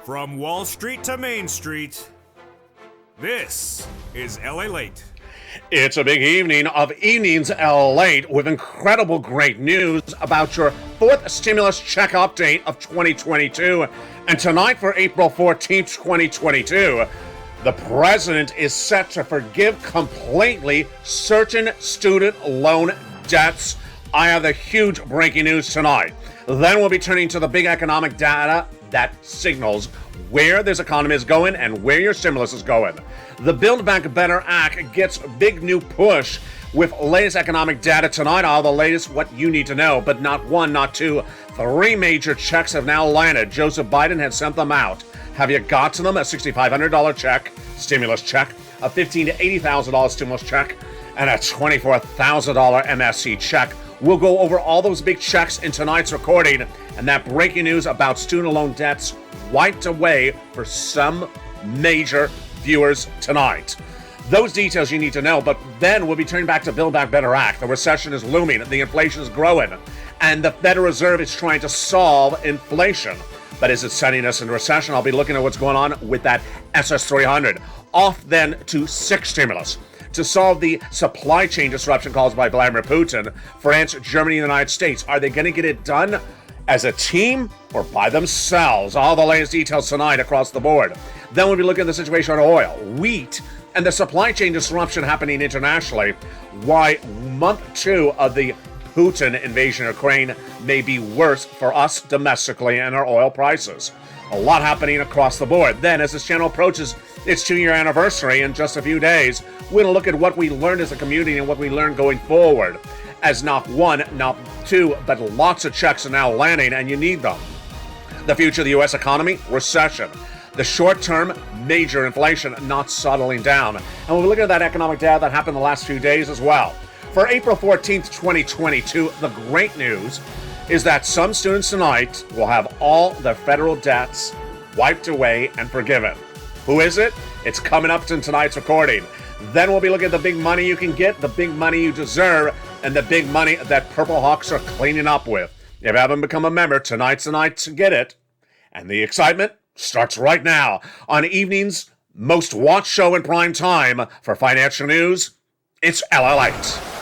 From Wall Street to Main Street, this is Lalate. It's a big evening of Evenings Late with incredible great news about your fourth stimulus check update of 2022. And tonight for April 14th, 2022, the president is set to forgive completely certain student loan debts. I have the huge breaking news tonight. Then we'll be turning to the big economic data that signals where this economy is going and where your stimulus is going. The Build Back Better Act gets a big new push with latest economic data tonight. All the latest, what you need to know, but not one, not two. Three major checks have now landed. Joseph Biden has sent them out. Have you got to them? A $6,500 check, stimulus check, a $15,000 to $80,000 stimulus check, and a $24,000 MSC check. We'll go over all those big checks in tonight's recording, and that breaking news about student loan debts wiped away for some major viewers tonight. Those details you need to know, but then we'll be turning back to Build Back Better Act. The recession is looming, the inflation is growing, and the Federal Reserve is trying to solve inflation. But is it sending us into recession? I'll be looking at what's going on with that SS300. Off then to sixth stimulus. To solve the supply chain disruption caused by Vladimir Putin, France, Germany, and the United States. Are they going to get it done as a team or by themselves? All the latest details tonight across the board. Then we'll be looking at the situation on oil, wheat, and the supply chain disruption happening internationally. Why month two of the Putin invasion of Ukraine may be worse for us domestically and our oil prices. A lot happening across the board. Then, as this channel approaches its 2-year anniversary in just a few days, we're going to look at what we learned as a community and what we learned going forward. As not one, not two, but lots of checks are now landing, and you need them. The future of the U.S. economy, recession. The short-term, major inflation not settling down. And we'll look at that economic data that happened the last few days as well. For April 14th, 2022, the great news is that some students tonight will have all their federal debts wiped away and forgiven. Who is it? It's coming up in tonight's recording. Then we'll be looking at the big money you can get, the big money you deserve, and the big money that Purple Hawks are cleaning up with. If you haven't become a member, tonight's the night to get it. And the excitement starts right now on evening's most watched show in prime time for financial news. It's Lalate.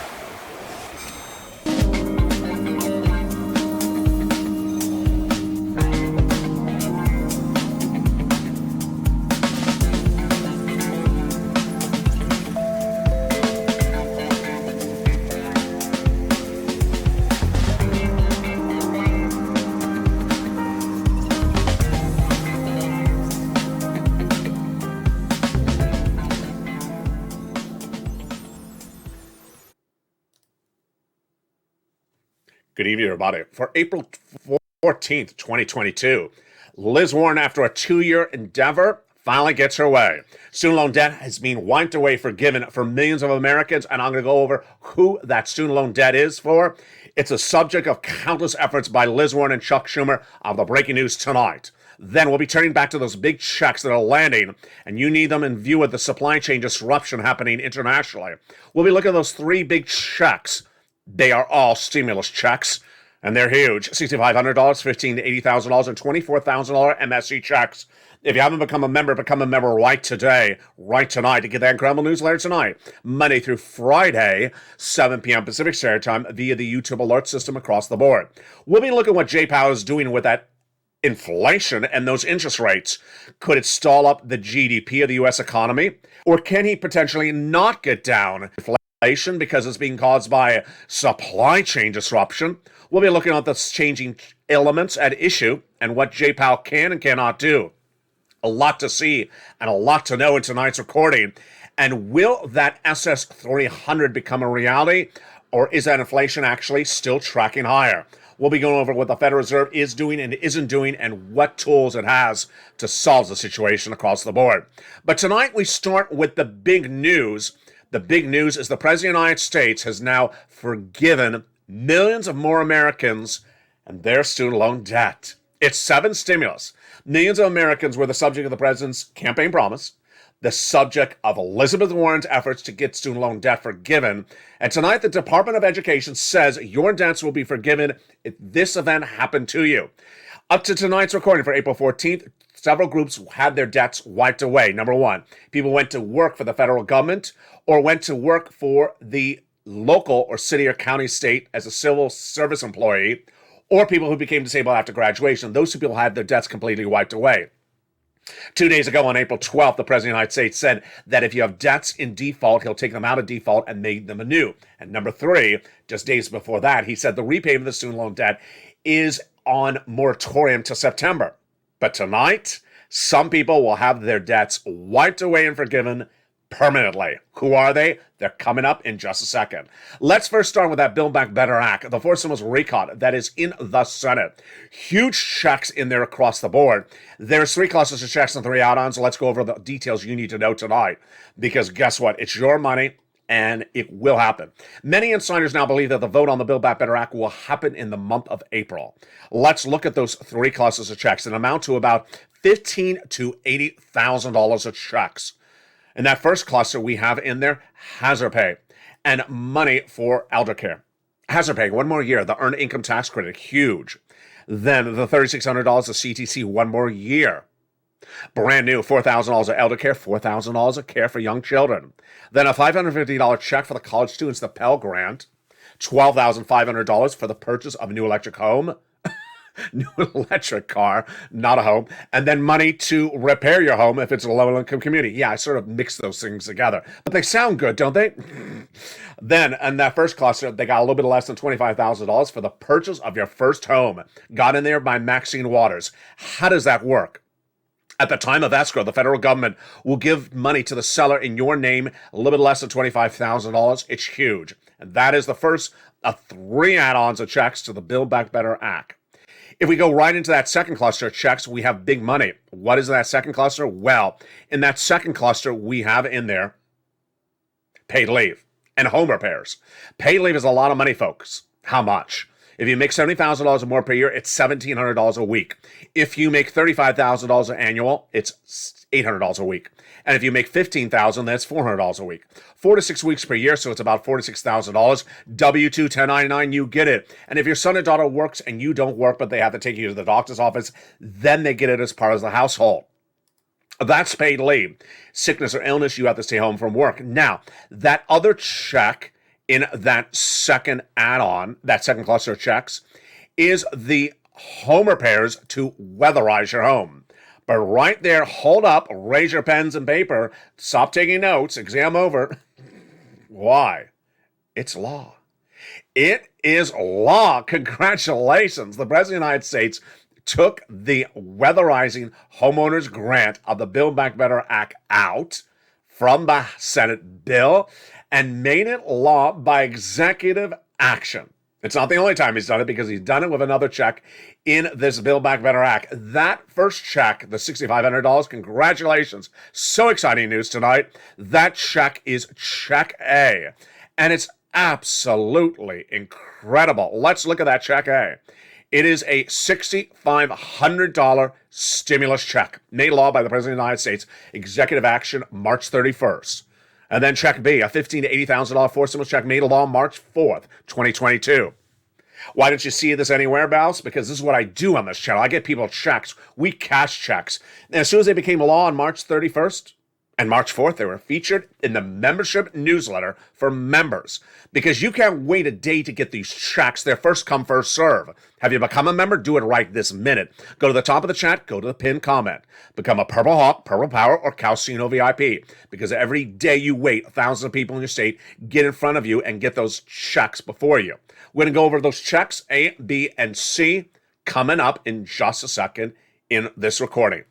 Good evening, everybody. For April 14th, 2022, Liz Warren, after a 2-year endeavor, finally gets her way. Student loan debt has been wiped away, forgiven for millions of Americans, and I'm going to go over who that student loan debt is for. It's a subject of countless efforts by Liz Warren and Chuck Schumer of the breaking news tonight. Then we'll be turning back to those big checks that are landing, and you need them in view of the supply chain disruption happening internationally. We'll be looking at those three big checks. They are all stimulus checks, and they're huge. $6,500, $15,000 to $80,000, and $24,000 MSC checks. If you haven't become a member right today, right tonight, to get that incredible newsletter tonight, Monday through Friday, 7 p.m. Pacific Standard Time, via the YouTube alert system across the board. We'll be looking at what Jay Powell is doing with that inflation and those interest rates. Could it stall up the GDP of the U.S. economy? Or can he potentially not get down inflation because it's being caused by supply chain disruption? We'll be looking at the changing elements at issue and what Jay Powell can and cannot do. A lot to see and a lot to know in tonight's recording. And will that SS300 become a reality, or is that inflation actually still tracking higher? We'll be going over what the Federal Reserve is doing and isn't doing and what tools it has to solve the situation across the board. But tonight we start with the big news. The big news is the President of the United States has now forgiven millions of more Americans and their student loan debt. It's 7 stimulus. Millions of Americans were the subject of the president's campaign promise, the subject of Elizabeth Warren's efforts to get student loan debt forgiven. And tonight, the Department of Education says your debts will be forgiven if this event happened to you. Up to tonight's recording for April 14th, several groups had their debts wiped away. Number one, people went to work for the federal government or went to work for the local or city or county state as a civil service employee, or people who became disabled after graduation. Those two people had their debts completely wiped away. 2 days ago, on April 12th, the President of the United States said that if you have debts in default, he'll take them out of default and make them anew. And number three, just days before that, he said the repayment of the student loan debt is on moratorium to September. But tonight, some people will have their debts wiped away and forgiven permanently. Who are they? They're coming up in just a second. Let's first start with that Build Back Better Act, the fourth stimulus recount that is in the Senate. Huge checks in there across the board. There's three clusters of checks and three add-ons. Let's go over the details you need to know tonight, because guess what? It's your money, and it will happen. Many insiders now believe that the vote on the Build Back Better Act will happen in the month of April. Let's look at those three clusters of checks and amount to about $15,000 to $80,000 of checks. In that first cluster, we have in there hazard pay and money for elder care. Hazard pay, one more year. The earned income tax credit, huge. Then the $3,600 of CTC, one more year. Brand new, $4,000 of elder care, $4,000 of care for young children. Then a $550 check for the college students, the Pell Grant. $12,500 for the purchase of a new electric home. New electric car, not a home, and then money to repair your home if it's a low-income community. Yeah, I sort of mix those things together, but they sound good, don't they? Then, in that first cluster, they got a little bit less than $25,000 for the purchase of your first home. Got in there by Maxine Waters. How does that work? At the time of escrow, the federal government will give money to the seller in your name, a little bit less than $25,000. It's huge. And that is the first of three add-ons of checks to the Build Back Better Act. If we go right into that second cluster of checks, we have big money. What is that second cluster? Well, in that second cluster, we have in there paid leave and home repairs. Paid leave is a lot of money, folks. How much? If you make $70,000 or more per year, it's $1,700 a week. If you make $35,000 annual, it's $800 a week. And if you make $15,000, that's $400 a week. 4 to 6 weeks per year, so it's about $46,000. W-2, 1099, you get it. And if your son or daughter works and you don't work, but they have to take you to the doctor's office, then they get it as part of the household. That's paid leave. Sickness or illness, you have to stay home from work. Now, that other check in that second add-on, that second cluster of checks, is the home repairs to weatherize your home. But right there, hold up, raise your pens and paper, stop taking notes, exam over. Why? It's law. It is law. Congratulations. The President of the United States took the weatherizing homeowners grant of the Build Back Better Act out from the Senate bill and made it law by executive action. It's not the only time he's done it, because he's done it with another check in this Build Back Better Act. That first check, the $6,500, congratulations. So exciting news tonight. That check is Check A, and it's absolutely incredible. Let's look at that Check A. It is a $6,500 stimulus check made law by the President of the United States, executive action, March 31st. And then Check B, a $15,000 to $80,000 fourth stimulus check made law March 4th, 2022. Why don't you see this anywhere, Bouse? Because this is what I do on this channel. I get people checks. We cash checks. And as soon as they became law on March 31st and March 4th, they were featured in the membership newsletter for members. Because you can't wait a day to get these checks. They're first come, first serve. Have you become a member? Do it right this minute. Go to the top of the chat, go to the pinned comment. Become a Purple Hawk, Purple Power, or Calcino VIP. Because every day you wait, thousands of people in your state get in front of you and get those checks before you. We're going to go over those checks, A, B, and C, coming up in just a second in this recording.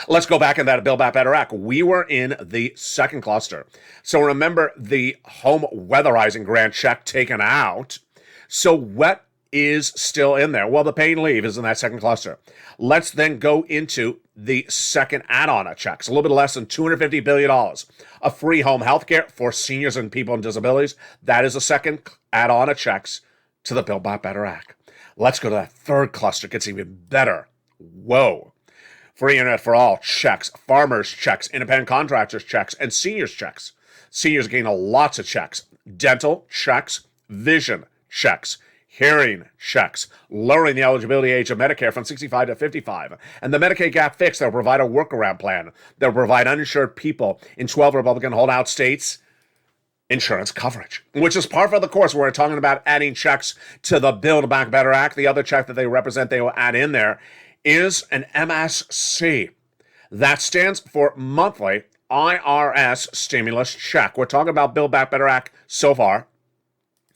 Let's go back in that Build Back Better Act. We were in the second cluster. So remember the home weatherizing grant check taken out. So what is still in there? Well, the paid leave is in that second cluster. Let's then go into the second add-on of checks, a little bit less than $250 billion. A free home health care for seniors and people with disabilities. That is the second add-on of checks to the Build Back Better Act. Let's go to that third cluster. It gets even better. Whoa. Free internet for all checks, farmers checks, independent contractors checks, and seniors checks. Seniors gain lots of checks. Dental checks, vision checks. hearing checks, lowering the eligibility age of Medicare from 65 to 55, and the Medicaid gap fix that will provide a workaround plan that will provide uninsured people in 12 Republican holdout states insurance coverage, which is par for the course. We're talking about adding checks to the Build Back Better Act. The other check that they represent, they will add in there, is an MSC. That stands for monthly IRS stimulus check. We're talking about Build Back Better Act so far.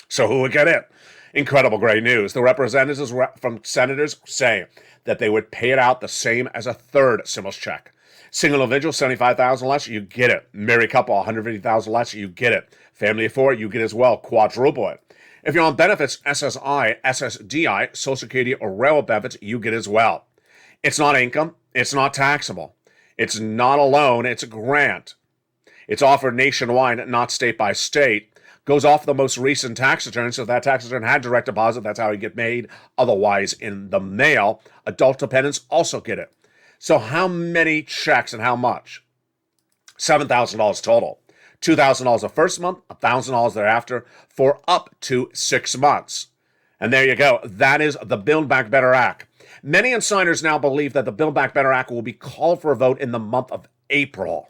So who would get it? Incredible great news. The representatives from senators say that they would pay it out the same as a third stimulus check. Single individual, $75,000 less, you get it. Married couple, $150,000 less, you get it. Family of four, you get as well. Quadruple it. If you're on benefits, SSI, SSDI, Social Security, or railroad benefits, you get as well. It's not income. It's not taxable. It's not a loan. It's a grant. It's offered nationwide, not state by state. Goes off the most recent tax return. So if that tax return had direct deposit, that's how you get made. Otherwise, in the mail. Adult dependents also get it. So how many checks and how much? $7,000 total. $2,000 the first month, $1,000 thereafter for up to 6 months. And there you go. That is the Build Back Better Act. Many insiders now believe that the Build Back Better Act will be called for a vote in the month of April.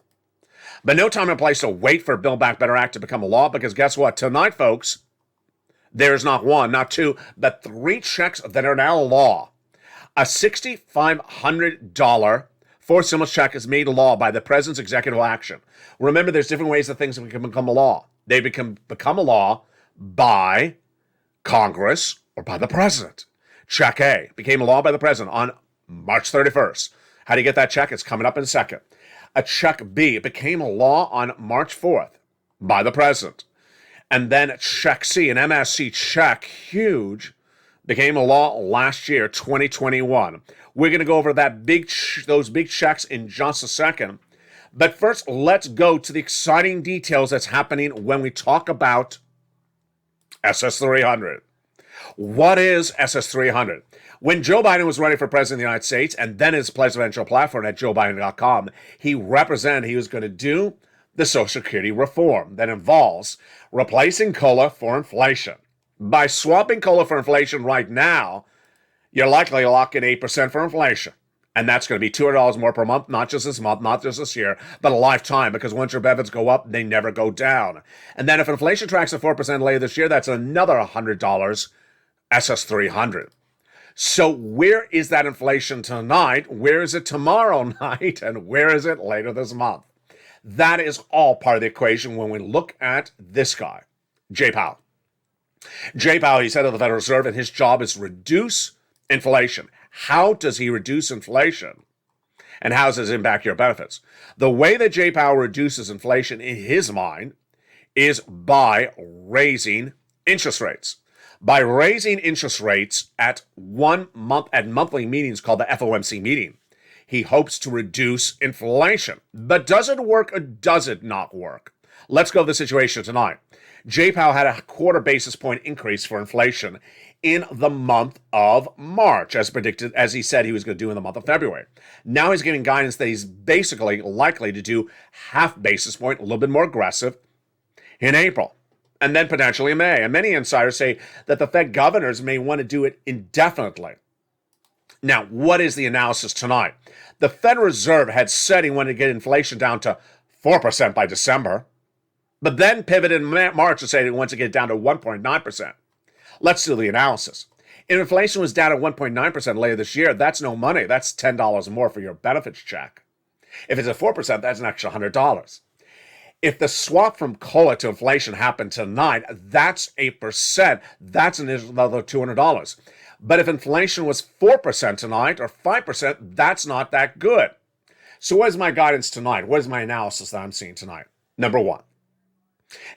But no time and place to wait for Build Back Better Act to become a law, because guess what? Tonight, folks, there's not one, not two, but 3 checks that are now law. A $6,500 fourth stimulus check is made law by the president's executive action. Remember, there's different ways that things can become a law. They become a law by Congress or by the president. Check A became a law by the president on March 31st. How do you get that check? It's coming up in a second. A check B became a law on March 4th by the president. And then check C, an MSC check, huge, became a law last year, 2021. We're going to go over those big checks in just a second. But first, let's go to the exciting details that's happening when we talk about SS300. What is SS300? When Joe Biden was running for president of the United States, and then his presidential platform at joebiden.com, he was going to do the Social Security reform that involves replacing COLA for inflation. By swapping COLA for inflation right now, you're likely to lock in 8% for inflation. And that's going to be $200 more per month, not just this month, not just this year, but a lifetime, because once your benefits go up, they never go down. And then if inflation tracks at 4% later this year, that's another $100, SS300. So where is that inflation tonight? Where is it tomorrow night? And where is it later this month? That is all part of the equation when we look at this guy, Jay Powell. Jay Powell, he's head of the Federal Reserve, and his job is reduce inflation. How does he reduce inflation? And how does this impact your benefits? The way that Jay Powell reduces inflation in his mind is by raising interest rates. By raising interest rates at monthly meetings called the FOMC meeting, he hopes to reduce inflation. But does it work or does it not work? Let's go to the situation tonight. Jay Powell had a quarter basis point increase for inflation in the month of March, as predicted, as he said he was going to do in the month of February. Now he's giving guidance that he's basically likely to do half basis point, a little bit more aggressive, in April, and then potentially in May. And many insiders say that the Fed governors may want to do it indefinitely. Now, what is the analysis tonight? The Federal Reserve had said he wanted to get inflation down to 4% by December, but then pivoted in March and said he wants to get down to 1.9%. Let's do the analysis. If inflation was down at 1.9% later this year, that's no money. That's $10 more for your benefits check. If it's at 4%, that's an extra $100. If the swap from COLA to inflation happened tonight, that's 8%. That's another $200. But if inflation was 4% tonight or 5%, that's not that good. So what is my guidance tonight? What is my analysis that I'm seeing tonight? Number one,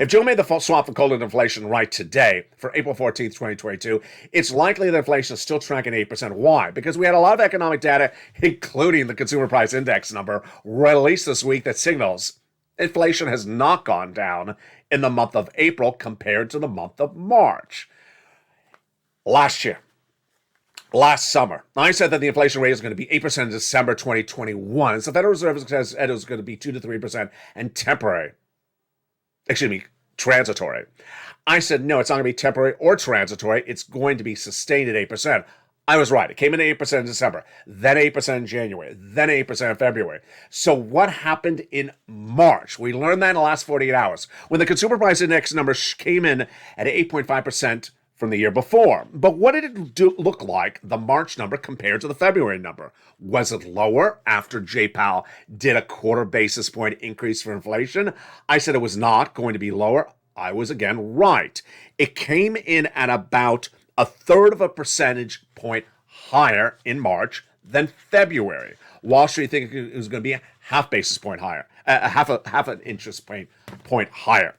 if Joe made the swap from COLA to inflation right today for April 14th, 2022, it's likely that inflation is still tracking 8%. Why? Because we had a lot of economic data, including the Consumer Price Index number, released this week that signals inflation has not gone down in the month of April compared to the month of March. Last summer, I said that the inflation rate is going to be 8% in December 2021. So the Federal Reserve says it was going to be 2 to 3% and transitory. I said, no, it's not going to be temporary or transitory. It's going to be sustained at 8%. I was right. It came in at 8% in December, then 8% in January, then 8% in February. So what happened in March? We learned that in the last 48 hours when the consumer price index number came in at 8.5% from the year before. But what did it look like, the March number compared to the February number? Was it lower after J-Powell did a quarter basis point increase for inflation? I said it was not going to be lower. I was again right. It came in at about a third of a percentage point higher in March than February. Wall Street think it was going to be a half basis point higher, half an interest point higher.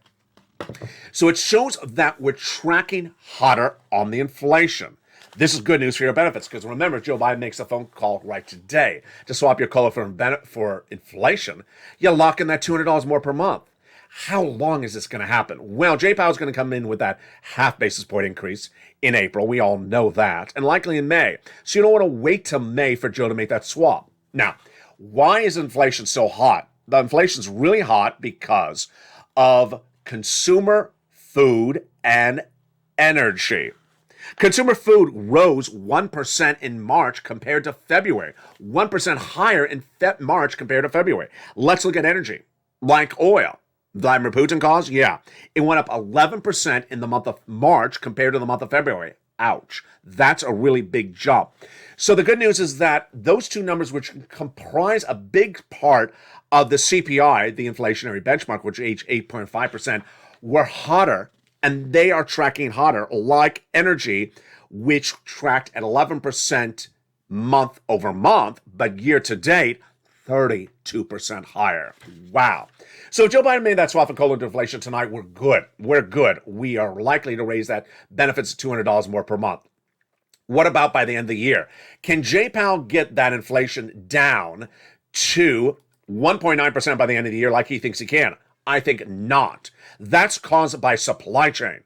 So it shows that we're tracking hotter on the inflation. This is good news for your benefits because remember, Joe Biden makes a phone call right today to swap your COLA for inflation. You lock in that $200 more per month. How long is this going to happen? Well, J-Powell is going to come in with that half basis point increase in April. We all know that. And likely in May. So you don't want to wait till May for Joe to make that swap. Now, why is inflation so hot? The inflation's really hot because of consumer food and energy. Consumer food rose 1% in March compared to February. 1% higher in March compared to February. Let's look at energy. Like oil. Vladimir Putin caused? Yeah. It went up 11% in the month of March compared to the month of February. Ouch. That's a really big jump. So the good news is that those two numbers, which comprise a big part of the CPI, the inflationary benchmark, which reached 8.5%, were hotter, and they are tracking hotter, like energy, which tracked at 11% month over month, but year to date, 32% higher. Wow. So Joe Biden made that swap for COLA into inflation tonight. We're good. We're good. We are likely to raise that benefits to $200 more per month. What about by the end of the year? Can J-Powell get that inflation down to 1.9% by the end of the year like he thinks he can? I think not. That's caused by supply chain.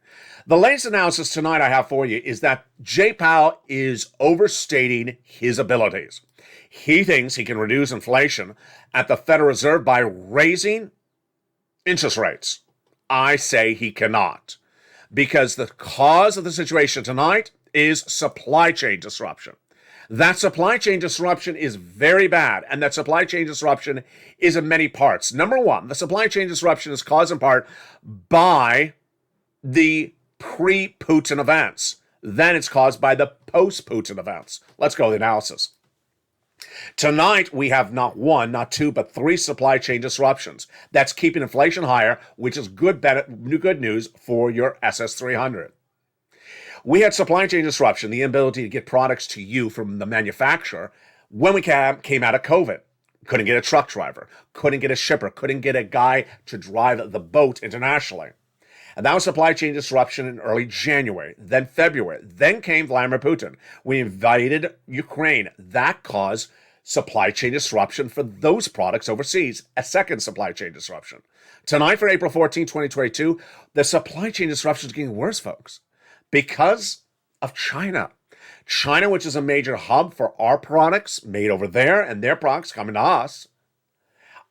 The latest analysis tonight I have for you is that J-Powell is overstating his abilities. He thinks he can reduce inflation at the Federal Reserve by raising interest rates. I say he cannot, because the cause of the situation tonight is supply chain disruption. That supply chain disruption is very bad, and that supply chain disruption is in many parts. Number one, the supply chain disruption is caused in part by the pre-Putin events. Then it's caused by the post-Putin events. Let's go to the analysis. Tonight, we have not one, not two, but three supply chain disruptions. That's keeping inflation higher, which is good news for your SS300. We had supply chain disruption, the inability to get products to you from the manufacturer when we came out of COVID. Couldn't get a truck driver, couldn't get a shipper, couldn't get a guy to drive the boat internationally. And that was supply chain disruption in early January, then February. Then came Vladimir Putin. We invaded Ukraine. That caused supply chain disruption for those products overseas, a second supply chain disruption. Tonight for April 14, 2022, the supply chain disruption is getting worse, folks, because of China. China, which is a major hub for our products made over there and their products coming to us,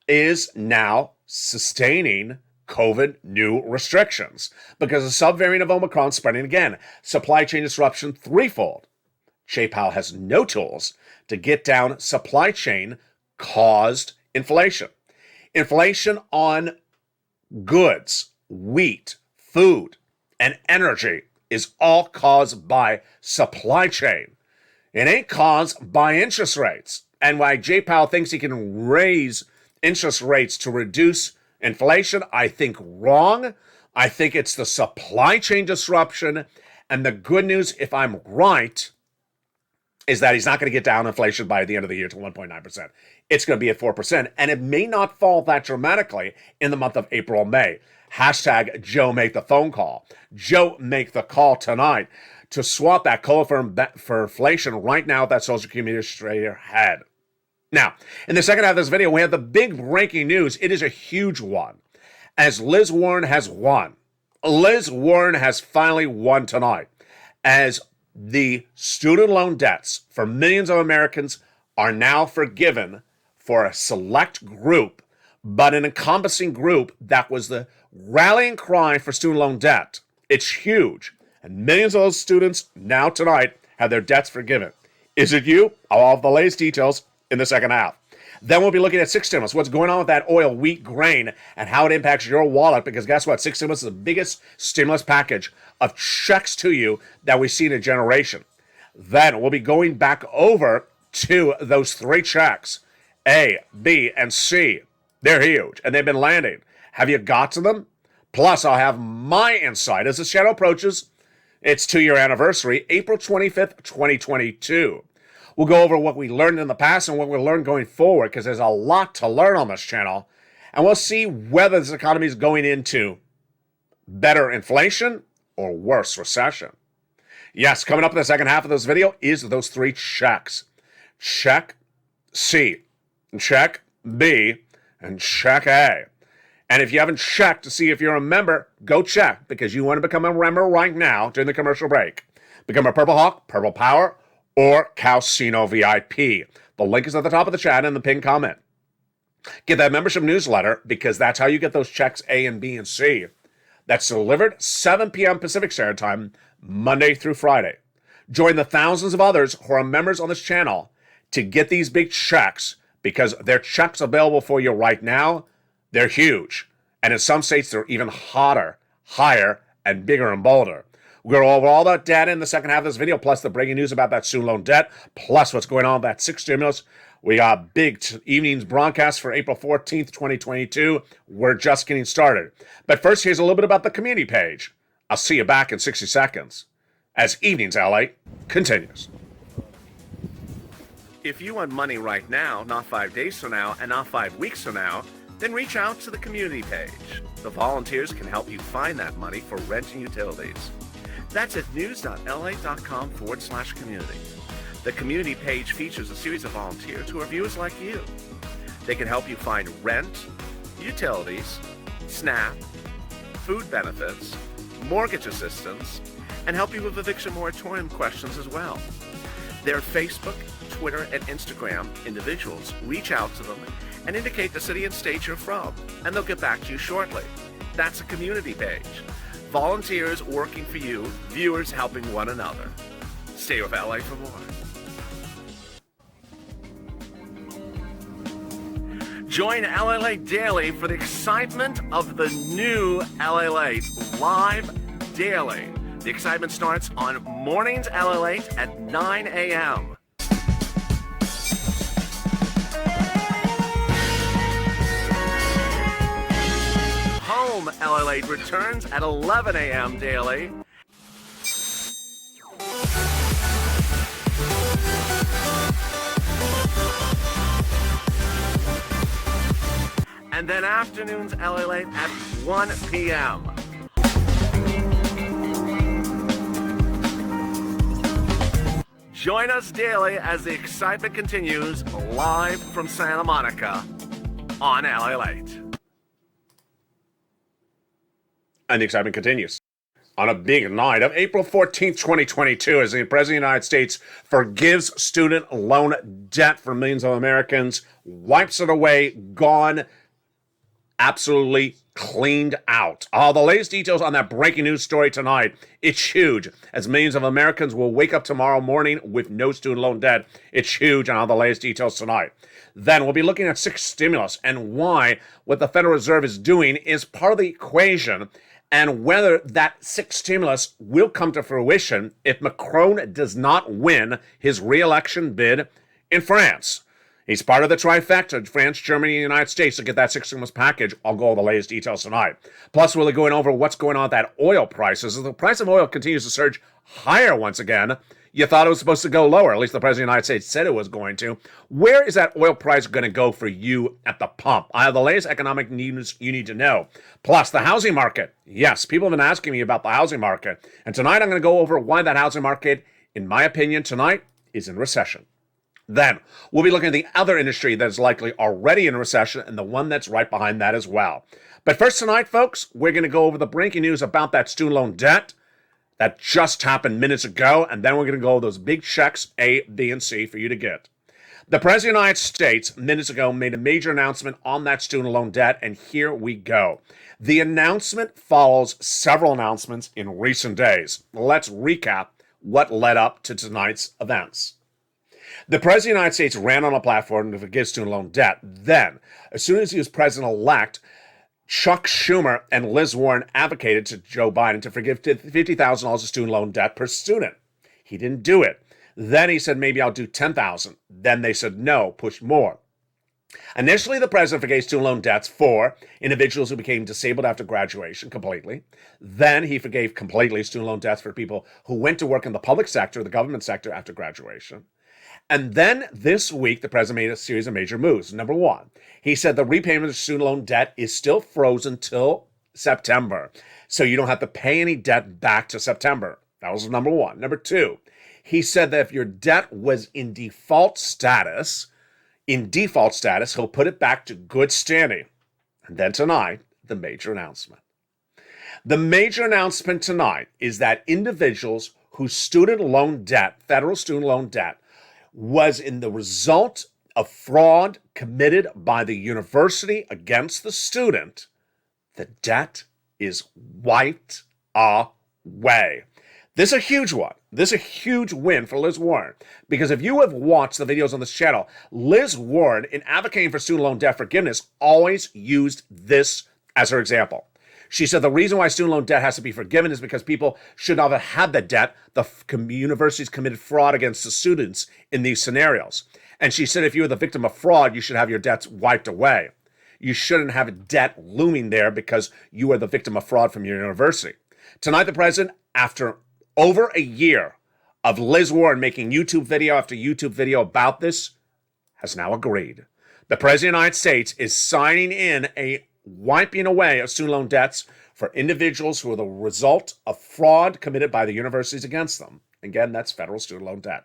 is now sustaining COVID new restrictions because the subvariant of Omicron spreading again. Supply chain disruption threefold. J-Powell has no tools to get down supply chain caused inflation. Inflation on goods, wheat, food, and energy is all caused by supply chain. It ain't caused by interest rates. And why J-Powell thinks he can raise interest rates to reduce inflation, I think wrong. I think it's the supply chain disruption. And the good news, if I'm right, is that he's not going to get down inflation by the end of the year to 1.9%. It's going to be at 4%. And it may not fall that dramatically in the month of April, May. Hashtag Joe make the phone call. Joe make the call tonight to swap that COLA for inflation right now that Social Security Administrator had. Now, in the second half of this video, we have the big breaking news. It is a huge one, as Liz Warren has won. Liz Warren has finally won tonight, as the student loan debts for millions of Americans are now forgiven for a select group but an encompassing group that was the rallying cry for student loan debt. It's huge, and millions of those students now tonight have their debts forgiven. Is it you? I'll have the latest details in the second half. Then we'll be looking at six stimulus, what's going on with that oil, wheat, grain, and how it impacts your wallet, because guess what? Six stimulus is the biggest stimulus package of checks to you that we've seen in a generation. Then we'll be going back over to those three checks, A, B, and C. They're huge, and they've been landing. Have you got to them? Plus, I'll have my insight as the shadow approaches its 2-year anniversary, April 25th, 2022. We'll go over what we learned in the past and what we'll learn going forward, because there's a lot to learn on this channel. And we'll see whether this economy is going into better inflation or worse recession. Yes, coming up in the second half of this video is those three checks. Check C, check B, and check A. And if you haven't checked to see if you're a member, go check, because you want to become a member right now during the commercial break. Become a Purple Hawk, Purple Power, or Calcino VIP. The link is at the top of the chat and the pinned comment. Get that membership newsletter, because that's how you get those checks A and B and C. That's delivered 7 p.m. Pacific Standard Time, Monday through Friday. Join the thousands of others who are members on this channel to get these big checks, because they're checks available for you right now. They're huge. And in some states, they're even hotter, higher, and bigger and bolder. We're going to go over all that data in the second half of this video, plus the breaking news about that student loan debt, plus what's going on with that six stimulus. We got big evening's broadcast for April 14th, 2022. We're just getting started. But first, here's a little bit about the community page. I'll see you back in 60 seconds as Evenings LA continues. If you want money right now, not 5 days from now, and not 5 weeks from now, then reach out to the community page. The volunteers can help you find that money for rent and utilities. That's at news.la.com/community. The community page features a series of volunteers who are viewers like you. They can help you find rent, utilities, SNAP, food benefits, mortgage assistance, and help you with eviction moratorium questions as well. Their Facebook, Twitter, and Instagram individuals reach out to them and indicate the city and state you're from, and they'll get back to you shortly. That's a community page. Volunteers working for you, viewers helping one another. Stay with LA for more. Join LA Late Daily for the excitement of the new LA Late live daily. The excitement starts on mornings LA Late at 9 a.m. Home LA Late returns at 11 a.m. daily. And then afternoons LA Late at 1 p.m. Join us daily as the excitement continues live from Santa Monica on LA Late. And the excitement continues. On a big night of April 14th, 2022, as the President of the United States forgives student loan debt for millions of Americans, wipes it away, gone, absolutely cleaned out. All the latest details on that breaking news story tonight. It's huge, as millions of Americans will wake up tomorrow morning with no student loan debt. It's huge, and all the latest details tonight. Then we'll be looking at six stimulus and why what the Federal Reserve is doing is part of the equation, and whether that six stimulus will come to fruition if Macron does not win his re-election bid in France. He's part of the trifecta, France, Germany, and the United States, to get that six stimulus package. I'll go over the latest details tonight. Plus, we'll be going over what's going on with that oil prices. As the price of oil continues to surge higher once again, you thought it was supposed to go lower. At least the President of the United States said it was going to. Where is that oil price going to go for you at the pump? I have the latest economic news you need to know. Plus, the housing market. Yes, people have been asking me about the housing market. And tonight I'm going to go over why that housing market, in my opinion, tonight is in recession. Then we'll be looking at the other industry that is likely already in recession and the one that's right behind that as well. But first tonight, folks, we're going to go over the breaking news about that student loan debt that just happened minutes ago, and then we're going to go over those big checks, A, B, and C, for you to get. The President of the United States, minutes ago, made a major announcement on that student loan debt, and here we go. The announcement follows several announcements in recent days. Let's recap what led up to tonight's events. The President of the United States ran on a platform to forgive student loan debt. Then, as soon as he was president-elect, Chuck Schumer and Liz Warren advocated to Joe Biden to forgive $50,000 of student loan debt per student. He didn't do it. Then he said, maybe I'll do $10,000. Then they said, no, push more. Initially, the president forgave student loan debts for individuals who became disabled after graduation completely. Then he forgave completely student loan debts for people who went to work in the public sector, the government sector after graduation. And then this week, the president made a series of major moves. Number one, he said the repayment of student loan debt is still frozen till September. So you don't have to pay any debt back to September. That was number one. Number two, he said that if your debt was in default status, he'll put it back to good standing. And then tonight, the major announcement. The major announcement tonight is that individuals whose student loan debt, federal student loan debt, was in the result of fraud committed by the university against the student, the debt is wiped away. This is a huge one. This is a huge win for Liz Warren. Because if you have watched the videos on this channel, Liz Warren, in advocating for student loan debt forgiveness, always used this as her example. She said the reason why student loan debt has to be forgiven is because people should not have had the debt. The universities committed fraud against the students in these scenarios. And she said if you were the victim of fraud, you should have your debts wiped away. You shouldn't have a debt looming there because you are the victim of fraud from your university. Tonight, the president, after over a year of Liz Warren making YouTube video after YouTube video about this, has now agreed. The president of the United States is signing in a wiping away of student loan debts for individuals who are the result of fraud committed by the universities against them. Again, that's federal student loan debt.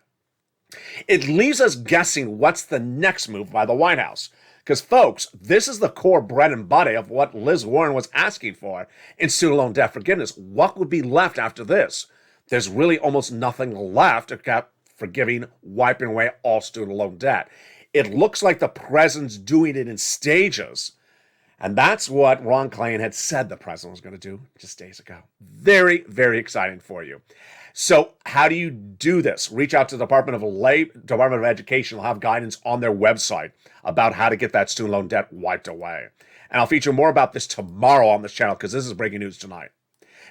It leaves us guessing what's the next move by the White House. Because, folks, this is the core bread and butter of what Liz Warren was asking for in student loan debt forgiveness. What would be left after this? There's really almost nothing left except forgiving, wiping away all student loan debt. It looks like the president's doing it in stages. And that's what Ron Klain had said the president was going to do just days ago. Very, very exciting for you. So how do you do this? Reach out to the Department of Education. They'll have guidance on their website about how to get that student loan debt wiped away. And I'll feature more about this tomorrow on this channel because this is breaking news tonight.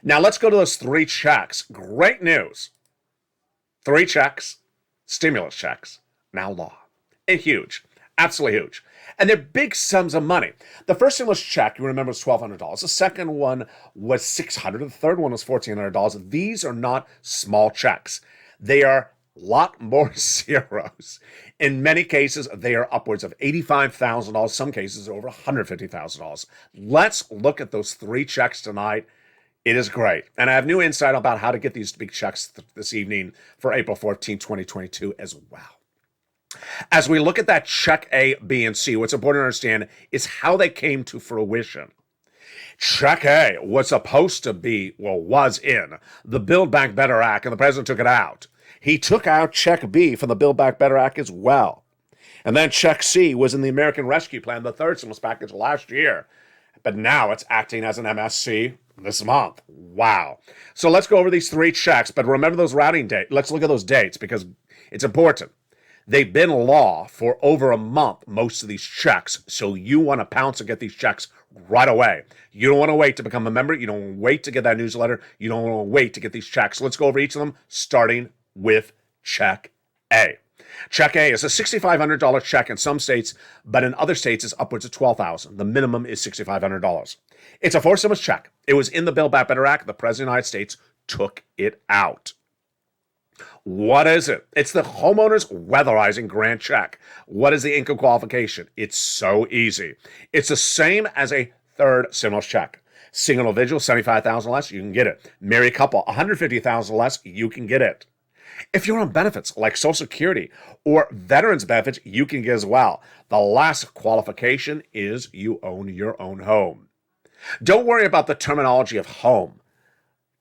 Now let's go to those 3 checks. Great news. 3 checks, stimulus checks, now law. And huge, absolutely huge. And they're big sums of money. The first stimulus check, you remember, was $1,200. The second one was $600. The third one was $1,400. These are not small checks. They are a lot more zeros. In many cases, they are upwards of $85,000. Some cases, over $150,000. Let's look at those 3 checks tonight. It is great. And I have new insight about how to get these big checks this evening for April 14, 2022 as well. As we look at that check A, B, and C, what's important to understand is how they came to fruition. Check A was supposed to be, was in the Build Back Better Act, and the president took it out. He took out Check B from the Build Back Better Act as well. And then Check C was in the American Rescue Plan, the third stimulus package last year. But now it's acting as an MSC this month. Wow. So let's go over these 3 checks, but remember those routing dates. Let's look at those dates because it's important. They've been law for over a month, most of these checks, so you want to pounce and get these checks right away. You don't want to wait to become a member. You don't want to wait to get that newsletter. You don't want to wait to get these checks. Let's go over each of them, starting with Check A. Check A is a $6,500 check in some states, but in other states it's upwards of $12,000. The minimum is $6,500. It's a 4 stimulus check. It was in the Build Back Better Act. The President of the United States took it out. What is it? It's the homeowner's weatherizing grant check. What is the income qualification? It's so easy. It's the same as a third stimulus check. Single individual, $75,000 less, you can get it. Married couple, $150,000 less, you can get it. If you're on benefits like Social Security or veterans benefits, you can get as well. The last qualification is you own your own home. Don't worry about the terminology of home.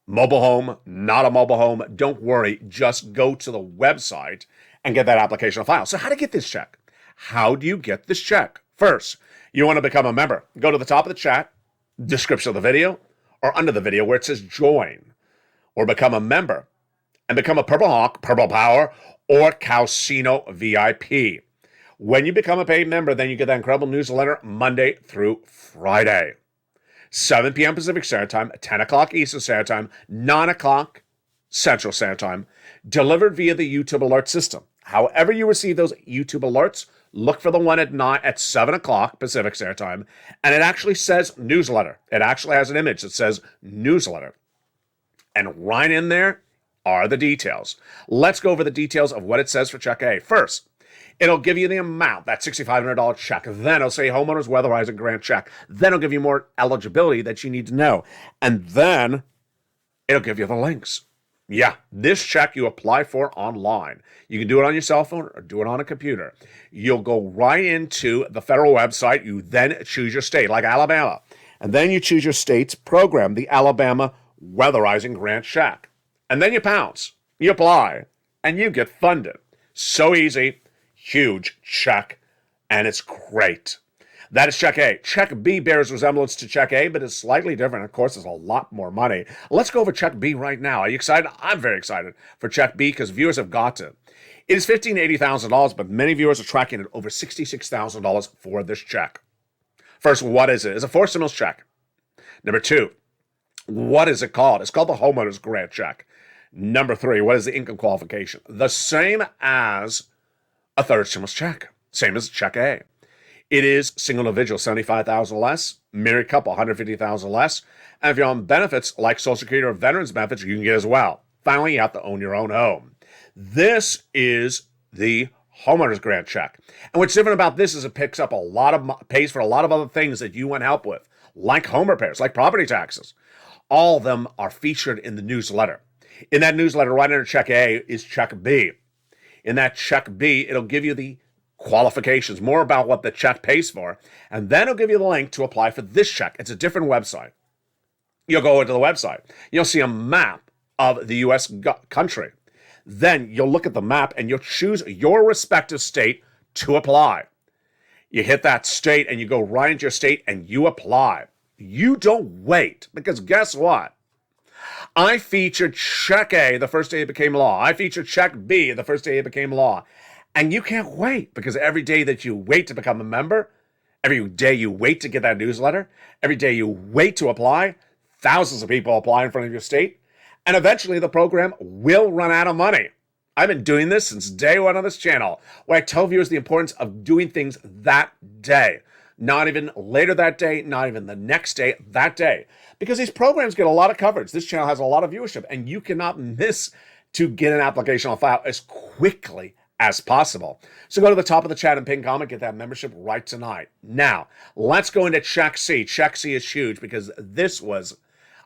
Mobile home, not a mobile home. Don't worry. Just go to the website and get that application on file. So how to get this check? How do you get this check? First, you want to become a member. Go to the top of the chat, description of the video, or under the video where it says join, or become a member, and become a Purple Hawk, Purple Power, or Calcino VIP. When you become a paid member, then you get that incredible newsletter Monday through Friday. 7 p.m. Pacific Standard Time, 10 o'clock Eastern Standard Time, 9 o'clock Central Standard Time, delivered via the YouTube alert system. However you receive those YouTube alerts, look for the one at 7 o'clock Pacific Standard Time, and it actually says newsletter. It actually has an image that says newsletter. And right in there are the details. Let's go over the details of what it says for Check A. First, it'll give you the amount, that $6,500 check. Then it'll say homeowners weatherizing grant check. Then it'll give you more eligibility that you need to know. And then it'll give you the links. Yeah, this check you apply for online. You can do it on your cell phone or do it on a computer. You'll go right into the federal website. You then choose your state, like Alabama. And then you choose your state's program, the Alabama Weatherizing Grant Check. And then you pounce, you apply, and you get funded. So easy, huge check, and it's great. That is Check A. Check B bears resemblance to Check A, but is slightly different. Of course, it's a lot more money. Let's go over Check B right now. Are you excited? I'm very excited for Check B because viewers have got it. It is $15,000 to $80,000, but many viewers are tracking it over $66,000 for this check. First, what is it? It's a forced stimulus check. Number two, what is it called? It's called the homeowners grant check. Number three, what is the income qualification? The same as a third stimulus check. Same as Check A. It is single individual, $75,000 less. Married couple, $150,000 less. And if you're on benefits like Social Security or veterans benefits, you can get as well. Finally, you have to own your own home. This is the homeowners grant check. And what's different about this is it pays for a lot of other things that you want help with, like home repairs, like property taxes. All of them are featured in the newsletter. In that newsletter, right under Check A is Check B. In that Check B, it'll give you the qualifications, more about what the check pays for, and then it'll give you the link to apply for this check. It's a different website. You'll go into the website. You'll see a map of the U.S. country. Then you'll look at the map and you'll choose your respective state to apply. You hit that state and you go right into your state and you apply. You don't wait, because guess what? I featured Check A the first day it became law. I featured Check B the first day it became law. And you can't wait, because every day that you wait to become a member, every day you wait to get that newsletter, every day you wait to apply, thousands of people apply in front of your state, and eventually the program will run out of money. I've been doing this since day one on this channel, where I tell viewers the importance of doing things that day. Not even later that day, not even the next day, that day. Because these programs get a lot of coverage. This channel has a lot of viewership, and you cannot miss to get an application on file as quickly as possible. So go to the top of the chat and pin comment, get that membership right tonight. Now, let's go into Check C. Check C is huge because this was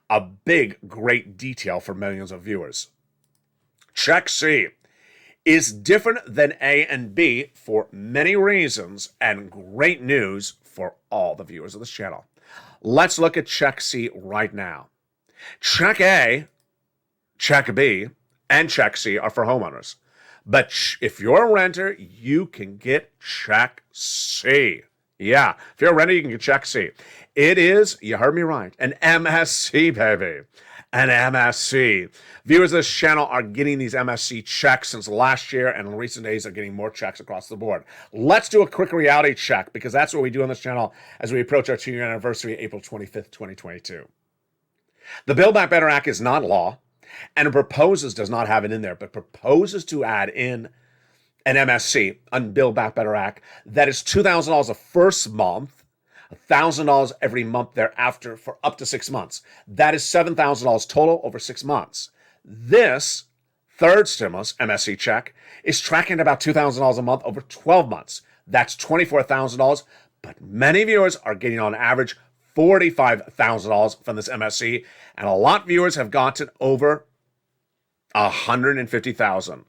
a big, great detail for millions of viewers. Check C is different than A and B for many reasons, and great news for all the viewers of this channel. Let's look at Check C right now. Check A, Check B, and Check C are for homeowners. But if you're a renter, you can get Check C. Yeah, if you're a renter, you can get Check C. It is, you heard me right, an MSC, baby. An MSC. Viewers of this channel are getting these MSC checks since last year, and in recent days are getting more checks across the board. Let's do a quick reality check, because that's what we do on this channel as we approach our 2-year anniversary, April 25th, 2022. The Build Back Better Act is not law, and it does not have it in there, but proposes to add in an MSC, on Build Back Better Act, that is $2,000 the first month, $1,000 every month thereafter for up to 6 months. That is $7,000 total over 6 months. This third stimulus, MSC check, is tracking about $2,000 a month over 12 months. That's $24,000, but many viewers are getting on average $45,000 from this MSC, and a lot of viewers have gotten over $150,000.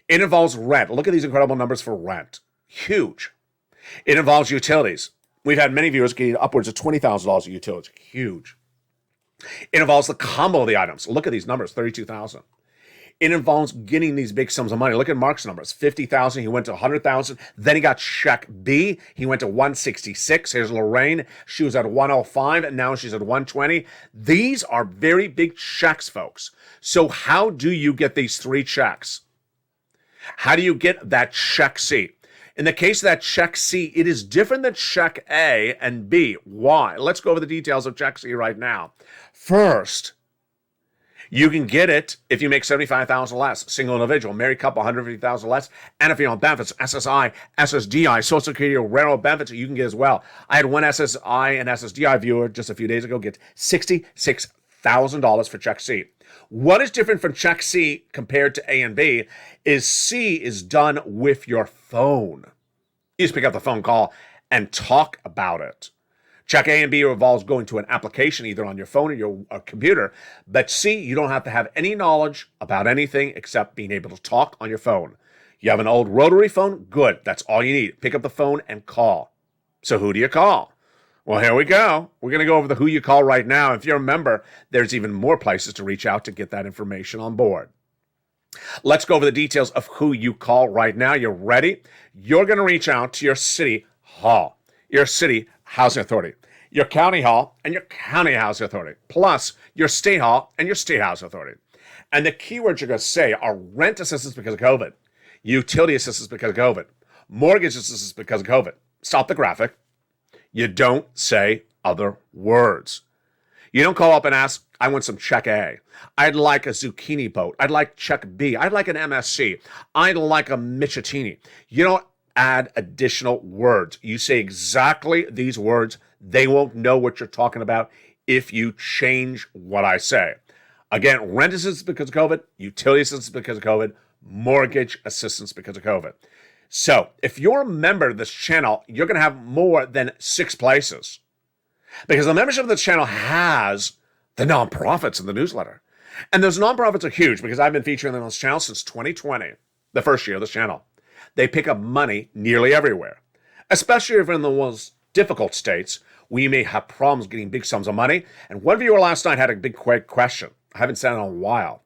It involves rent. Look at these incredible numbers for rent. Huge. It involves utilities. We've had many viewers getting upwards of $20,000 of utilities. Huge. It involves the combo of the items. Look at these numbers, $32,000. It involves getting these big sums of money. Look at Mark's numbers, 50,000. He went to 100,000. Then he got check B. He went to 166. Here's Lorraine. She was at 105, and now she's at 120. These are very big checks, folks. So how do you get these three checks? How do you get that check C? In the case of that check C, it is different than check A and B. Why? Let's go over the details of check C right now. First, you can get it if you make $75,000 less. Single individual, married couple, $150,000 less. And if you're on benefits, SSI, SSDI, Social Security, or railroad benefits, you can get as well. I had one SSI and SSDI viewer just a few days ago get $66,000 for check C. What is different from check C compared to A and B is C is done with your phone. You just pick up the phone call and talk about it. Check A and B involves going to an application either on your phone or your computer. But C, you don't have to have any knowledge about anything except being able to talk on your phone. You have an old rotary phone? Good. That's all you need. Pick up the phone and call. So who do you call? Well, here we go. We're going to go over the who you call right now. If you're a member, there's even more places to reach out to get that information on board. Let's go over the details of who you call right now. You're ready? You're going to reach out to your city hall, your city housing authority, your county hall, and your county housing authority, plus your state hall and your state housing authority. And the keywords you're going to say are rent assistance because of COVID, utility assistance because of COVID, mortgage assistance because of COVID. Stop the graphic. You don't say other words. You don't call up and ask, I want some check A. I'd like a zucchini boat. I'd like check B. I'd like an MSC. I'd like a Michitini. You don't add additional words. You say exactly these words. They won't know what you're talking about if you change what I say. Again, rent assistance because of COVID, utility assistance because of COVID, mortgage assistance because of COVID. So if you're a member of this channel, you're going to have more than 6 places. Because the membership of this channel has the nonprofits in the newsletter. And those nonprofits are huge because I've been featuring them on this channel since 2020, the first year of this channel. They pick up money nearly everywhere, especially if in the most difficult states where you may have problems getting big sums of money. And one viewer last night had a big question. I haven't said it in a while.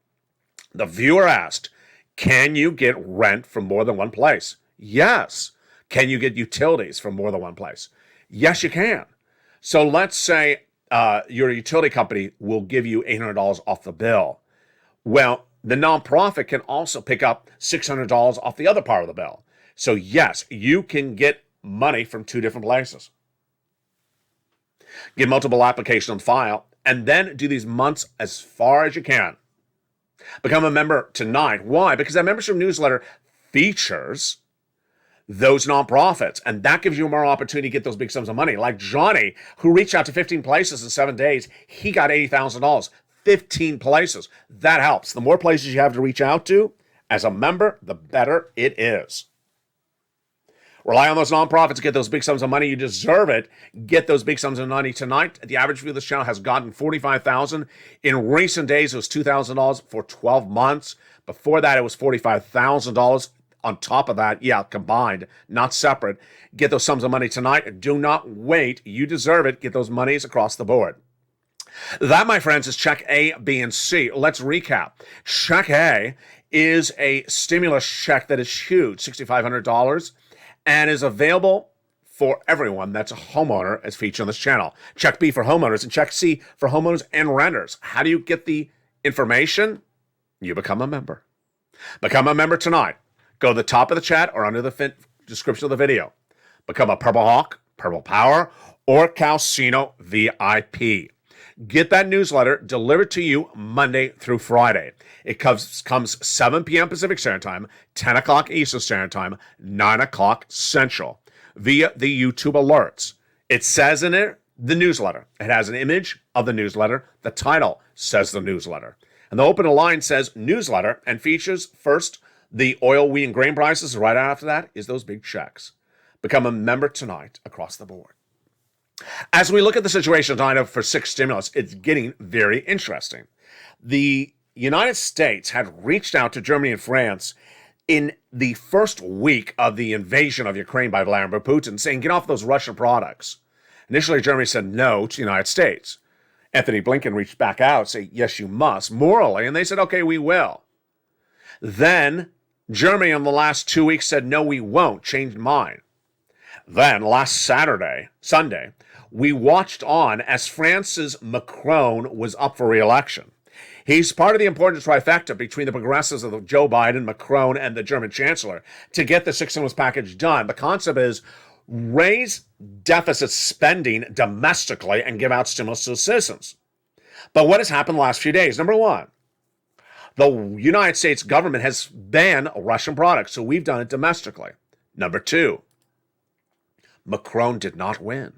The viewer asked, can you get rent from more than one place? Yes. Can you get utilities from more than one place? Yes, you can. So let's say your utility company will give you $800 off the bill. Well, the nonprofit can also pick up $600 off the other part of the bill. So yes, you can get money from 2 different places. Get multiple applications on file, and then do these months as far as you can. Become a member tonight. Why? Because that membership newsletter features those nonprofits, and that gives you more opportunity to get those big sums of money. Like Johnny, who reached out to 15 places in 7 days, he got $80,000. 15 places. That helps. The more places you have to reach out to as a member, the better it is. Rely on those nonprofits to get those big sums of money. You deserve it. Get those big sums of money tonight. The average view of this channel has gotten $45,000. In recent days, it was $2,000 for 12 months. Before that, it was $45,000. On top of that, combined, not separate. Get those sums of money tonight. Do not wait. You deserve it. Get those monies across the board. That, my friends, is check A, B, and C. Let's recap. Check A is a stimulus check that is huge, $6,500, and is available for everyone that's a homeowner as featured on this channel. Check B for homeowners and check C for homeowners and renters. How do you get the information? You become a member. Become a member tonight. Go to the top of the chat or under the description of the video. Become a Purple Hawk, Purple Power, or Calcino VIP. Get that newsletter delivered to you Monday through Friday. It comes 7 p.m. Pacific Standard Time, 10 o'clock Eastern Standard Time, 9 o'clock Central, via the YouTube alerts. It says in it, the newsletter. It has an image of the newsletter. The title says the newsletter. And the opening line says newsletter and features first the oil, wheat, and grain prices. Right after that is those big checks. Become a member tonight across the board. As we look at the situation tonight for 6 stimulus, it's getting very interesting. The United States had reached out to Germany and France in the first week of the invasion of Ukraine by Vladimir Putin, saying, get off those Russian products. Initially, Germany said no to the United States. Anthony Blinken reached back out, saying, yes, you must, morally. And they said, okay, we will. Then Germany in the last 2 weeks said, no, we won't, changed mind. Then last Sunday, we watched on as France's Macron was up for re-election. He's part of the important trifecta between the progressives of Joe Biden, Macron, and the German chancellor to get the six stimulus package done. The concept is raise deficit spending domestically and give out stimulus to the citizens. But what has happened the last few days? Number one, the United States government has banned Russian products, so we've done it domestically. Number two, Macron did not win.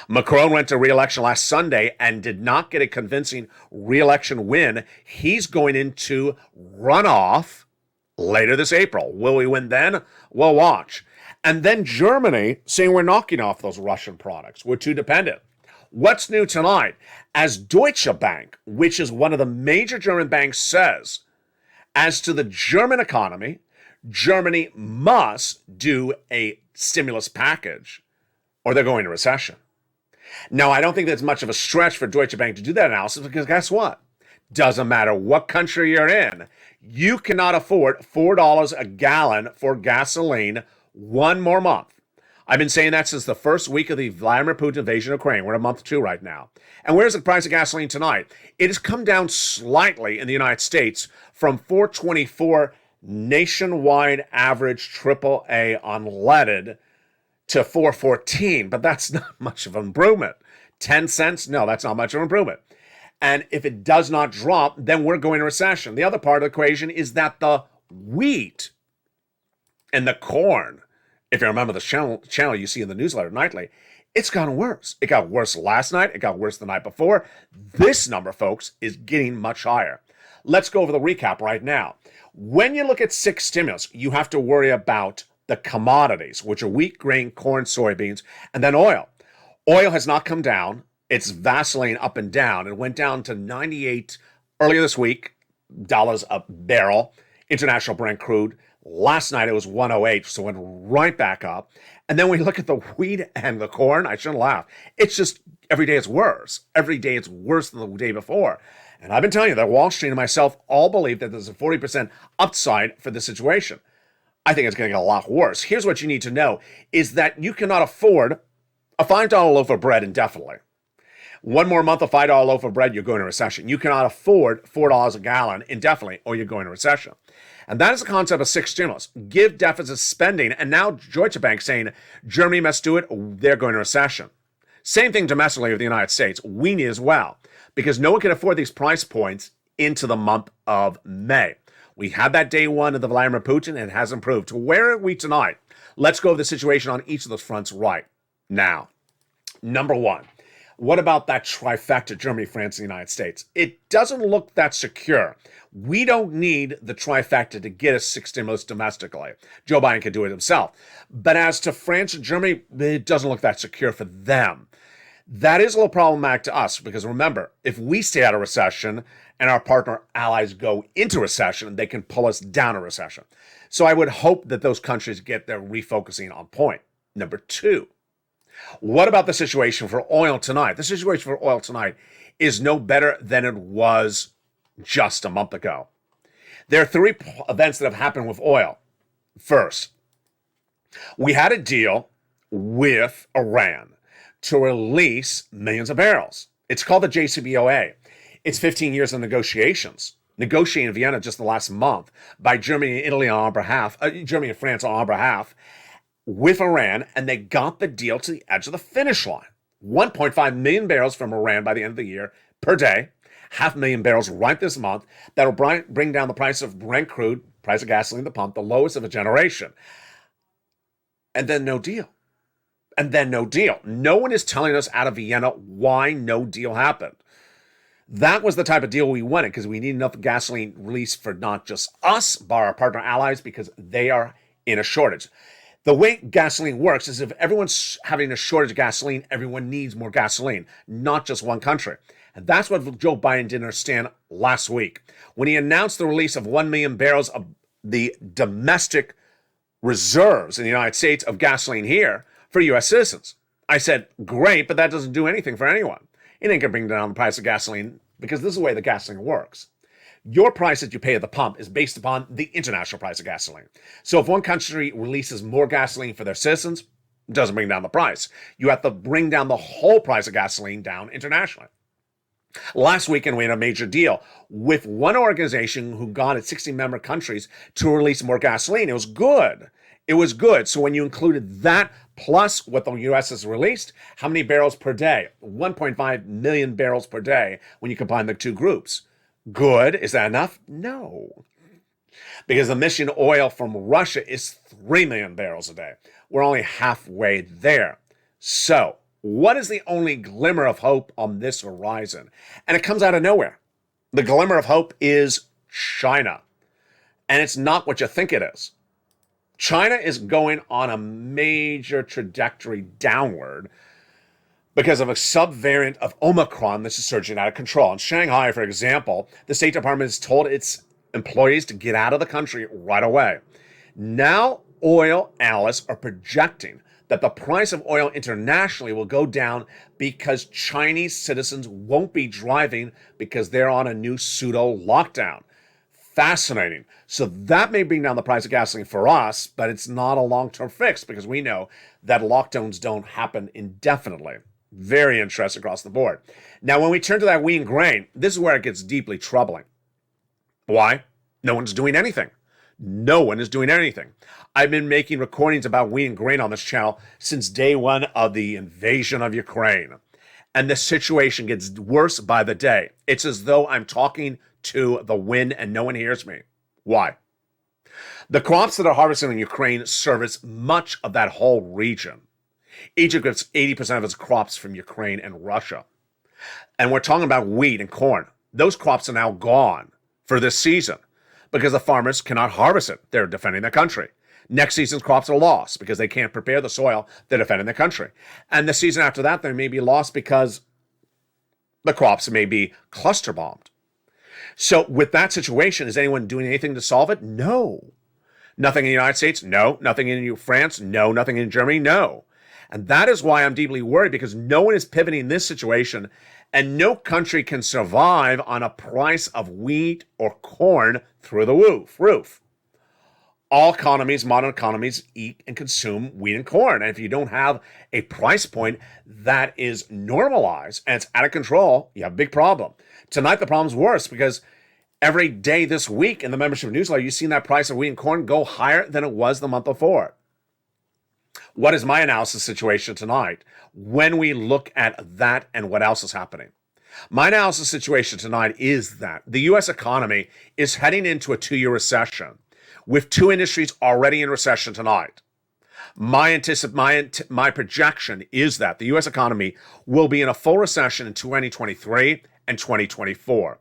Macron went to re-election last Sunday and did not get a convincing re-election win. He's going into runoff later this April. Will we win then? We'll watch. And then Germany saying we're knocking off those Russian products. We're too dependent. What's new tonight? As Deutsche Bank, which is one of the major German banks, says, as to the German economy, Germany must do a stimulus package or they're going into recession. Now, I don't think that's much of a stretch for Deutsche Bank to do that analysis because guess what? Doesn't matter what country you're in, you cannot afford $4 a gallon for gasoline one more month. I've been saying that since the first week of the Vladimir Putin invasion of Ukraine. We're in month 2 right now. And where's the price of gasoline tonight? It has come down slightly in the United States from $4.24 nationwide average AAA unleaded to $4.14, but that's not much of an improvement. 10 cents? No, that's not much of an improvement. And if it does not drop, then we're going to recession. The other part of the equation is that the wheat and the corn, if you remember the channel you see in the newsletter nightly, it's gotten worse. It got worse last night. It got worse the night before. This number, folks, is getting much higher. Let's go over the recap right now. When you look at six stimulus, you have to worry about the commodities, which are wheat, grain, corn, soybeans, and then oil. Oil has not come down. It's vacillating up and down. It went down to 98 earlier this week, dollars a barrel, international Brent crude. Last night it was 108, so it went right back up. And then when you look at the wheat and the corn, I shouldn't laugh. It's just every day it's worse. Every day it's worse than the day before. And I've been telling you that Wall Street and myself all believe that there's a 40% upside for the situation. I think it's going to get a lot worse. Here's what you need to know is that you cannot afford a $5 loaf of bread indefinitely. One more month of $5 loaf of bread, you're going to recession. You cannot afford $4 a gallon indefinitely or you're going to recession. And that is the concept of six stimulus. Give deficit spending. And now Deutsche Bank saying Germany must do it, they're going to recession. Same thing domestically with the United States. We need as well because no one can afford these price points into the month of May. We had that day one of the Vladimir Putin, and it has improved. To where are we tonight? Let's go over the situation on each of those fronts right now. Number one, what about that trifecta, Germany, France, and the United States? It doesn't look that secure. We don't need the trifecta to get us six stimulus domestically. Joe Biden can do it himself. But as to France and Germany, it doesn't look that secure for them. That is a little problematic to us because remember, if we stay out of recession and our partner allies go into recession, they can pull us down a recession. So I would hope that those countries get their refocusing on point. Number two, what about the situation for oil tonight? The situation for oil tonight is no better than it was just a month ago. There are three events that have happened with oil. First, we had a deal with Iran to release millions of barrels. It's called the JCPOA. It's 15 years of negotiations, negotiated in Vienna just the last month by Germany and Italy on our behalf, Germany and France on our behalf, with Iran, and they got the deal to the edge of the finish line. 1.5 million barrels from Iran by the end of the year per day, 500,000 barrels right this month. That'll bring down the price of Brent crude, price of gasoline at the pump, the lowest of a generation. And then no deal. And then no deal. No one is telling us out of Vienna why no deal happened. That was the type of deal we wanted because we need enough gasoline released for not just us, but our partner allies because they are in a shortage. The way gasoline works is if everyone's having a shortage of gasoline, everyone needs more gasoline, not just one country. And that's what Joe Biden didn't understand last week when he announced the release of 1 million barrels of the domestic reserves in the United States of gasoline here for U.S. citizens. I said, great, but that doesn't do anything for anyone. It ain't going to bring down the price of gasoline because this is the way the gasoline works. Your price that you pay at the pump is based upon the international price of gasoline. So if one country releases more gasoline for their citizens, it doesn't bring down the price. You have to bring down the whole price of gasoline down internationally. Last weekend, we had a major deal with one organization who got its 60-member countries to release more gasoline. It was good. It was good. So when you included that plus what the U.S. has released, how many barrels per day? 1.5 million barrels per day when you combine the two groups. Good. Is that enough? No. Because the emission oil from Russia is 3 million barrels a day. We're only halfway there. So what is the only glimmer of hope on this horizon? And it comes out of nowhere. The glimmer of hope is China. And it's not what you think it is. China is going on a major trajectory downward because of a subvariant of Omicron that's surging out of control. In Shanghai, for example, the State Department has told its employees to get out of the country right away. Now, oil analysts are projecting that the price of oil internationally will go down because Chinese citizens won't be driving because they're on a new pseudo lockdown. Fascinating. So that may bring down the price of gasoline for us, but it's not a long-term fix because we know that lockdowns don't happen indefinitely. Very interesting across the board. Now, when we turn to that wheat and grain, this is where it gets deeply troubling. Why? No one's doing anything. No one is doing anything. I've been making recordings about wheat and grain on this channel since day one of the invasion of Ukraine. And the situation gets worse by the day. It's as though I'm talking to the wind and no one hears me. Why? The crops that are harvested in Ukraine service much of that whole region. Egypt gets 80% of its crops from Ukraine and Russia. And we're talking about wheat and corn. Those crops are now gone for this season because the farmers cannot harvest it. They're defending their country. Next season's crops are lost because they can't prepare the soil. They're defending their country. And the season after that, they may be lost because the crops may be cluster bombed. So with that situation, is anyone doing anything to solve it? No. Nothing in the United States? No. Nothing in France? No. Nothing in Germany? No. And that is why I'm deeply worried, because no one is pivoting this situation, and no country can survive on a price of wheat or corn through the roof. All economies, modern economies, eat and consume wheat and corn. And if you don't have a price point that is normalized and it's out of control, you have a big problem. Tonight, the problem's worse because every day this week in the membership newsletter, you've seen that price of wheat and corn go higher than it was the month before. What is my analysis situation tonight when we look at that and what else is happening? My analysis situation tonight is that the U.S. economy is heading into a 2-year recession with 2 industries already in recession tonight. My projection is that the U.S. economy will be in a full recession in 2023 and 2024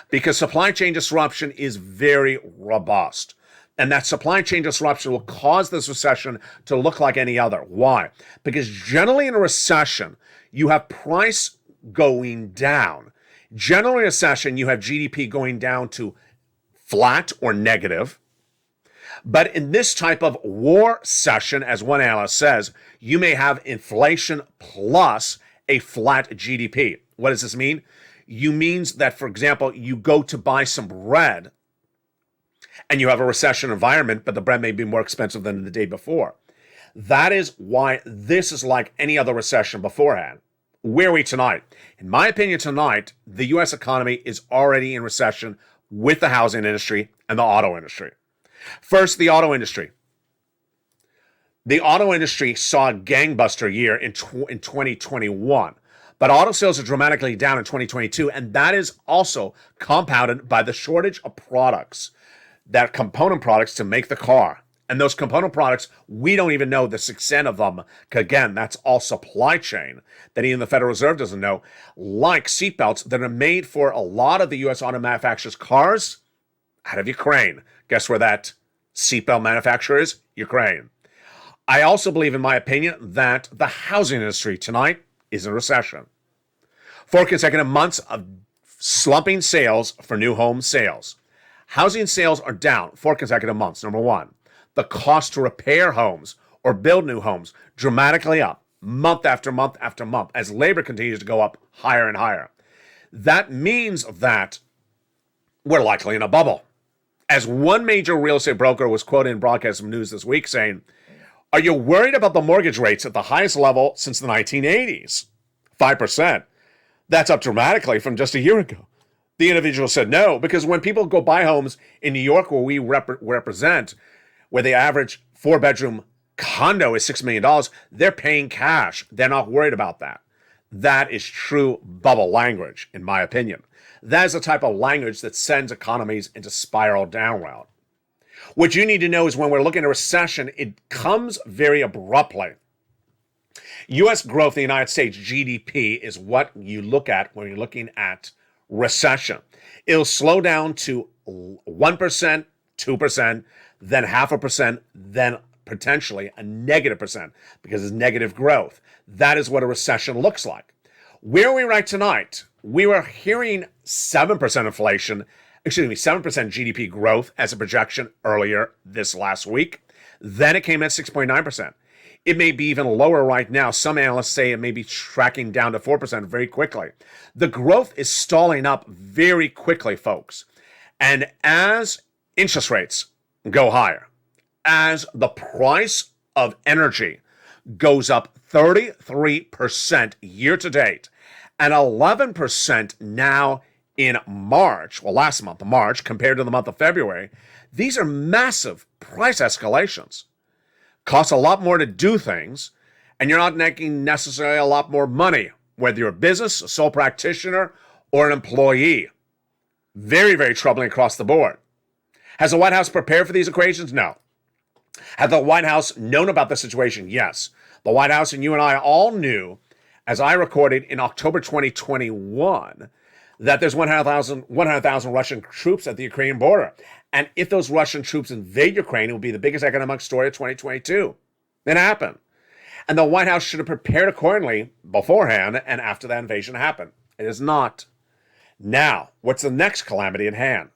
because supply chain disruption is very robust. And that supply chain disruption will cause this recession to look like any other. Why? Because generally in a recession, you have price going down. Generally in a recession, you have GDP going down to flat or negative. But in this type of war session, as one analyst says, you may have inflation plus a flat GDP. What does this mean? You means that, for example, you go to buy some bread and you have a recession environment, but the bread may be more expensive than the day before. That is why this is like any other recession beforehand. Where are we tonight? In my opinion, tonight, the U.S. economy is already in recession with the housing industry and the auto industry. First, the auto industry. The auto industry saw a gangbuster year in 2021, but auto sales are dramatically down in 2022, and that is also compounded by the shortage of products, that component products to make the car. And those component products, we don't even know the extent of them. Again, that's all supply chain that even the Federal Reserve doesn't know. Like seatbelts that are made for a lot of the U.S. auto manufacturers' cars out of Ukraine. Guess where that seatbelt manufacturer is? Ukraine. I also believe, in my opinion, that the housing industry tonight is in recession. 4 consecutive months of slumping sales for new home sales. Housing sales are down 4 consecutive months, number one. The cost to repair homes or build new homes dramatically up month after month after month as labor continues to go up higher and higher. That means that we're likely in a bubble. As one major real estate broker was quoted in broadcast news this week saying, "Are you worried about the mortgage rates at the highest level since the 1980s? 5%. That's up dramatically from just a year ago." The individual said no, because when people go buy homes in New York, where we represent, where the average 4-bedroom condo is $6 million, they're paying cash. They're not worried about that. That is true bubble language, in my opinion. That is the type of language that sends economies into spiral downward. What you need to know is when we're looking at a recession, it comes very abruptly. U.S. growth in the United States, GDP, is what you look at when you're looking at recession. It'll slow down to 1%, 2%, then 0.5%, then potentially a -% because it's negative growth. That is what a recession looks like. Where are we right tonight? We were hearing 7% inflation, 7% GDP growth as a projection earlier this last week. Then it came at 6.9%. It may be even lower right now. Some analysts say it may be tracking down to 4% very quickly. The growth is stalling up very quickly, folks. And as interest rates go higher, as the price of energy goes up 33% year to date and 11% now in March, well, last month of March compared to the month of February, these are massive price escalations. Costs a lot more to do things, and you're not making necessarily a lot more money, whether you're a business, a sole practitioner, or an employee. Very, very troubling across the board. Has the White House prepared for these equations? No. Have the White House known about the situation? Yes. The White House and you and I all knew, as I recorded in October 2021, that there's 100,000 Russian troops at the Ukrainian border. And if those Russian troops invade Ukraine, it will be the biggest economic story of 2022. It happened. And the White House should have prepared accordingly beforehand and after that invasion happened. It is not. Now, what's the next calamity at hand?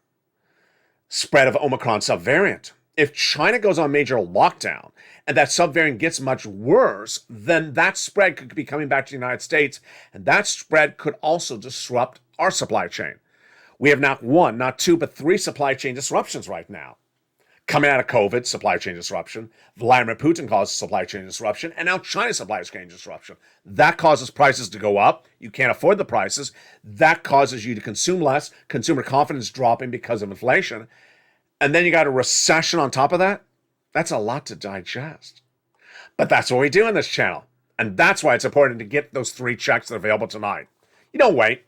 Spread of Omicron subvariant. If China goes on major lockdown and that subvariant gets much worse, then that spread could be coming back to the United States, and that spread could also disrupt our supply chain. We have not one, not two, but 3 supply chain disruptions right now. Coming out of COVID, supply chain disruption. Vladimir Putin causes supply chain disruption, and now China's supply chain disruption. That causes prices to go up. You can't afford the prices. That causes you to consume less. Consumer confidence dropping because of inflation. And then you got a recession on top of that. That's a lot to digest. But that's what we do on this channel. And that's why it's important to get those 3 checks that are available tonight. You don't wait.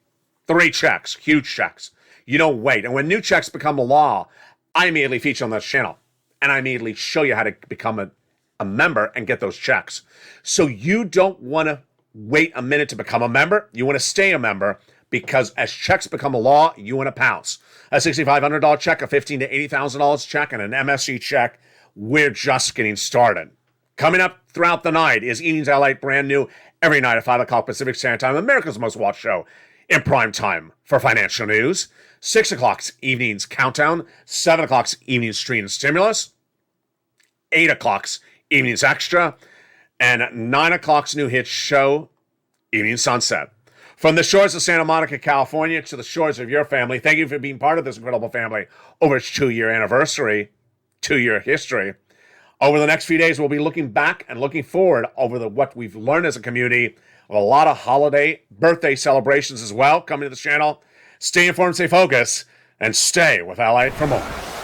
3 checks, huge checks. You don't wait. And when new checks become law, I immediately feature on this channel. And I immediately show you how to become a member and get those checks. So you don't want to wait a minute to become a member. You want to stay a member, because as checks become a law, you want to pounce. A $6,500 check, a $15,000 to $80,000 check, and an MSC check. We're just getting started. Coming up throughout the night is Evenings Lalate, brand new every night at 5 o'clock Pacific Standard Time, America's most watched show in prime time for financial news. 6 o'clock's Evenings Countdown, 7 o'clock's Evenings Stream Stimulus, 8 o'clock's Evenings Extra, and 9 o'clock's new hit show, Evening Sunset. From the shores of Santa Monica, California, to the shores of your family, thank you for being part of this incredible family over its 2-year anniversary, 2-year history. Over the next few days, we'll be looking back and looking forward over what we've learned as a community. A lot of holiday, birthday celebrations as well coming to the channel. Stay informed, stay focused, and stay with Lalate for more.